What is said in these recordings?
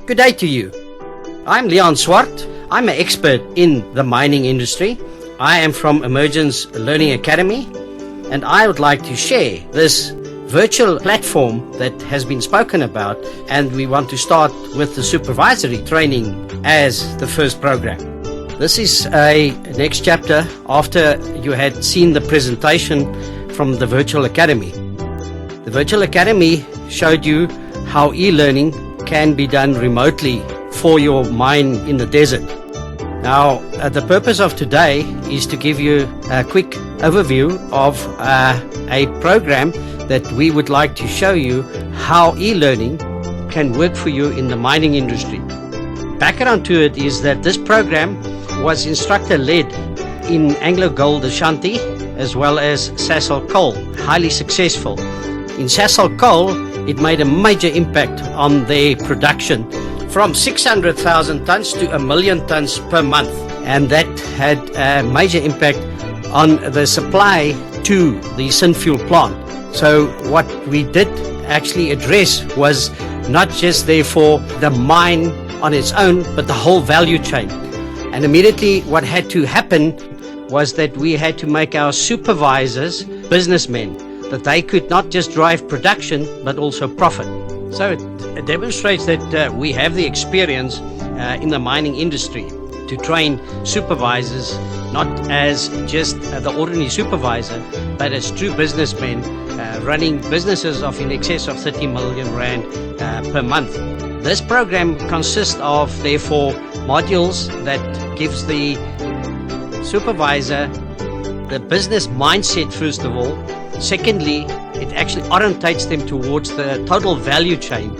Good day to you. I'm Leon Swart. I'm an expert in the mining industry. I am from Emergence Learning Academy, and I would like to share this virtual platform that has been spoken about, and we want to start with the supervisory training as the first program. This is a next chapter after you had seen the presentation from the Virtual Academy. The Virtual Academy showed you how e-learning can be done remotely for your mine in the desert. Now, the purpose of today is to give you a quick overview of a program that we would like to show you how e-learning can work for you in the mining industry. Background to it is that this program was instructor-led in Anglo Gold Ashanti as well as Sasol Coal, highly successful. In Sasol Coal, it made a major impact on their production from 600,000 tons to 1 million tons per month, and that had a major impact on the supply to the Synfuel plant. So what we did actually address was not just therefore the mine on its own, but the whole value chain. And immediately what had to happen was that we had to make our supervisors businessmen, that they could not just drive production but also profit. So it demonstrates that we have the experience in the mining industry to train supervisors, not as just the ordinary supervisor, but as true businessmen running businesses of in excess of 30 million rand per month. This program consists of therefore modules that gives the supervisor the business mindset first of all. Secondly, it actually orientates them towards the total value chain,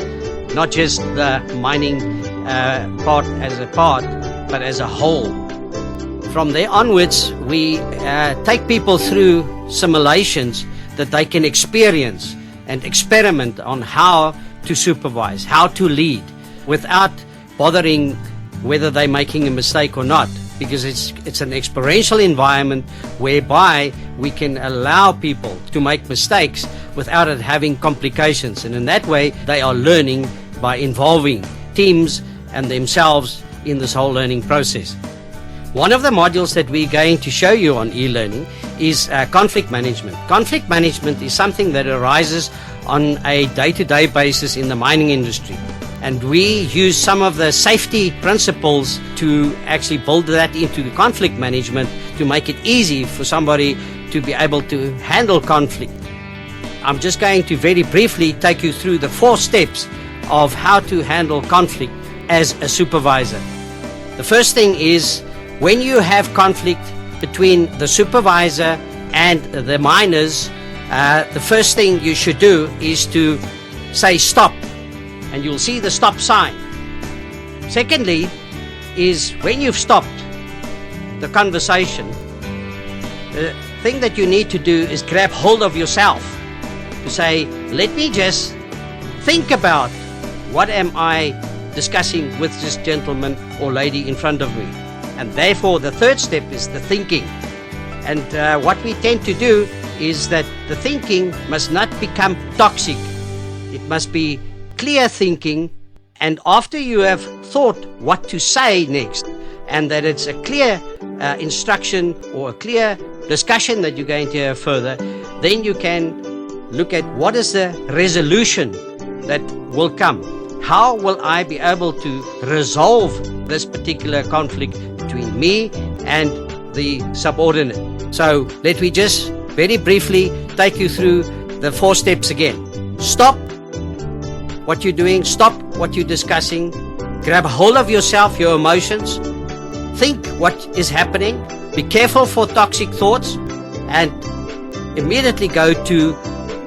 not just the mining part as a part, but as a whole. From there onwards, we take people through simulations that they can experience and experiment on how to supervise, how to lead, without bothering whether they're making a mistake or not, because it's an experiential environment whereby we can allow people to make mistakes without it having complications. And in that way, they are learning by involving teams and themselves in this whole learning process. One of the modules that we're going to show you on e-learning is conflict management. Conflict management is something that arises on a day-to-day basis in the mining industry. And we use some of the safety principles to actually build that into the conflict management to make it easy for somebody to be able to handle conflict. I'm just going to very briefly take you through the 4 steps of how to handle conflict as a supervisor. The first thing is, when you have conflict between the supervisor and the miners, the first thing you should do is to say stop, and you'll see the stop sign. Secondly is, when you've stopped the conversation, the thing that you need to do is grab hold of yourself to say, let me just think about what am I discussing with this gentleman or lady in front of me. And therefore the third step is the thinking. And what we tend to do is that the thinking must not become toxic. It must be clear thinking, and after you have thought what to say next, and that it's a clear instruction or a clear discussion that you're going to have further, then you can look at what is the resolution that will come. How will I be able to resolve this particular conflict between me and the subordinate? So let me just very briefly take you through the 4 steps again. Stop what you're doing, stop what you're discussing, grab hold of yourself, your emotions, think what is happening, be careful for toxic thoughts, and immediately go to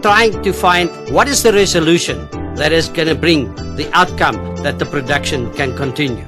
trying to find what is the resolution that is going to bring the outcome that the production can continue.